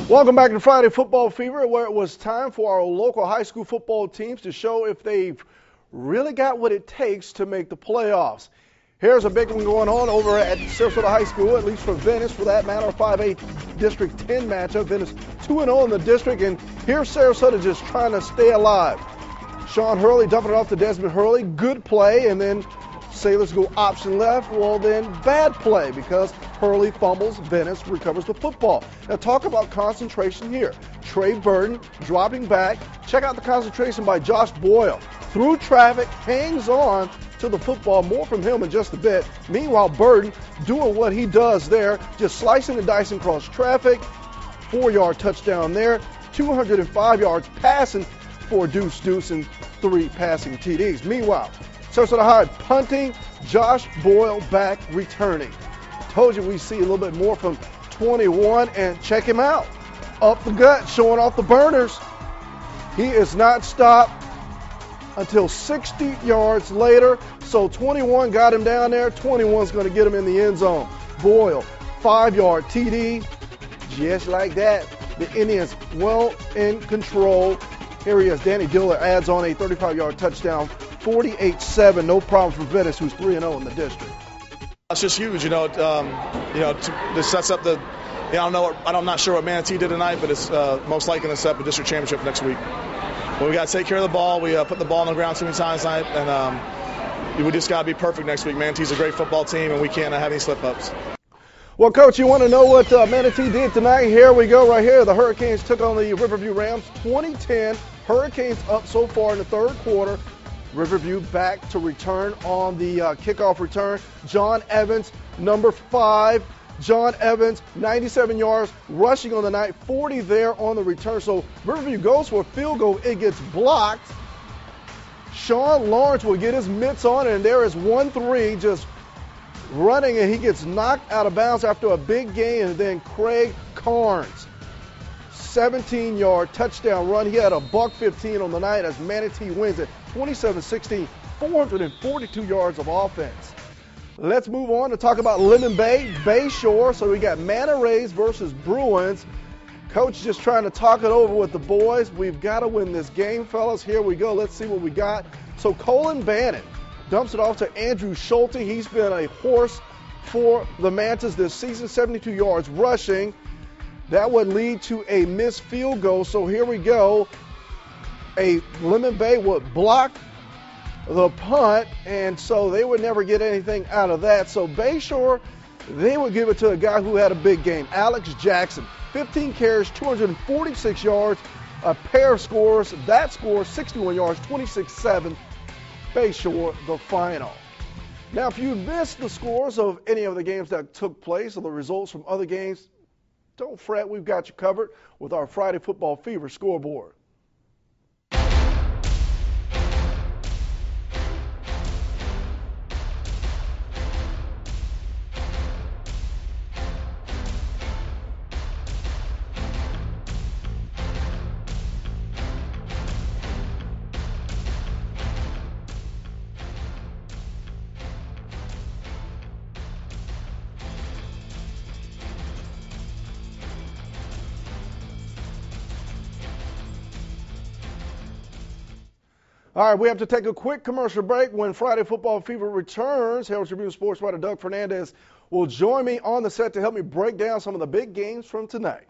Welcome back to Friday Football Fever, where it was time for our local high school football teams to show if they've really got what it takes to make the playoffs. Here's a big one going on over at Sarasota High School, at least for Venice, for that matter, 5A District 10 matchup. Venice 2-0 in the district, and here's Sarasota just trying to stay alive. Sean Hurley dumping it off to Desmond Hurley. Good play, and then Sailors go option left. Well, then bad play because Hurley fumbles. Venice recovers the football. Now talk about concentration here. Trey Burton dropping back. Check out the concentration by Josh Boyle. Through traffic, hangs on to the football. More from him in just a bit. Meanwhile, Burton doing what he does there, just slicing and dicing across traffic. 4-yard touchdown there. 205 yards passing for Deuce and 3 passing TDs. Meanwhile, Sarasota High punting, Josh Boyle back returning. Told you we see a little bit more from 21, and check him out. Up the gut, showing off the burners. He is not stopped until 60 yards later. So 21 got him down there. 21's going to get him in the end zone. Boyle, 5-yard TD. Just like that, the Indians well in control. Here he is. Danny Diller adds on a 35-yard touchdown. 48-7, no problem for Venice, who's 3-0 in the district. It's just huge, this sets up the. I'm not sure what Manatee did tonight, but it's most likely to set up a district championship next week. But we got to take care of the ball. We put the ball on the ground too many times tonight, and we just got to be perfect next week. Manatee's a great football team, and we can't have any slip-ups. Well, Coach, you want to know what Manatee did tonight? Here we go right here. The Hurricanes took on the Riverview Rams 20-10. Hurricanes up so far in the third quarter. Riverview back to return on the kickoff return. John Evans, number 5. John Evans, 97 yards, rushing on the night, 40 there on the return. So Riverview goes for a field goal. It gets blocked. Sean Lawrence will get his mitts on, and there is 1-3 just running, and he gets knocked out of bounds after a big gain. And then Craig Carnes, 17-yard touchdown run. He had a $115 on the night as Manatee wins it 27-16, 442 yards of offense. Let's move on to talk about Lemon Bay, Bayshore. So we got Manta Rays versus Bruins. Coach just trying to talk it over with the boys. We've got to win this game, fellas. Here we go. Let's see what we got. So Colin Bannon dumps it off to Andrew Schulte. He's been a horse for the Mantas this season, 72 yards rushing. That would lead to a missed field goal. So here we go. A Lemon Bay would block the punt, and so they would never get anything out of that. So Bayshore, they would give it to a guy who had a big game, Alex Jackson. 15 carries, 246 yards, a pair of scores. That score, 61 yards, 26-7. Bayshore, the final. Now, if you missed the scores of any of the games that took place or the results from other games, don't fret, we've got you covered with our Friday Football Fever scoreboard. All right, we have to take a quick commercial break. When Friday Football Fever returns, Herald-Tribune sports writer Doug Fernandez will join me on the set to help me break down some of the big games from tonight.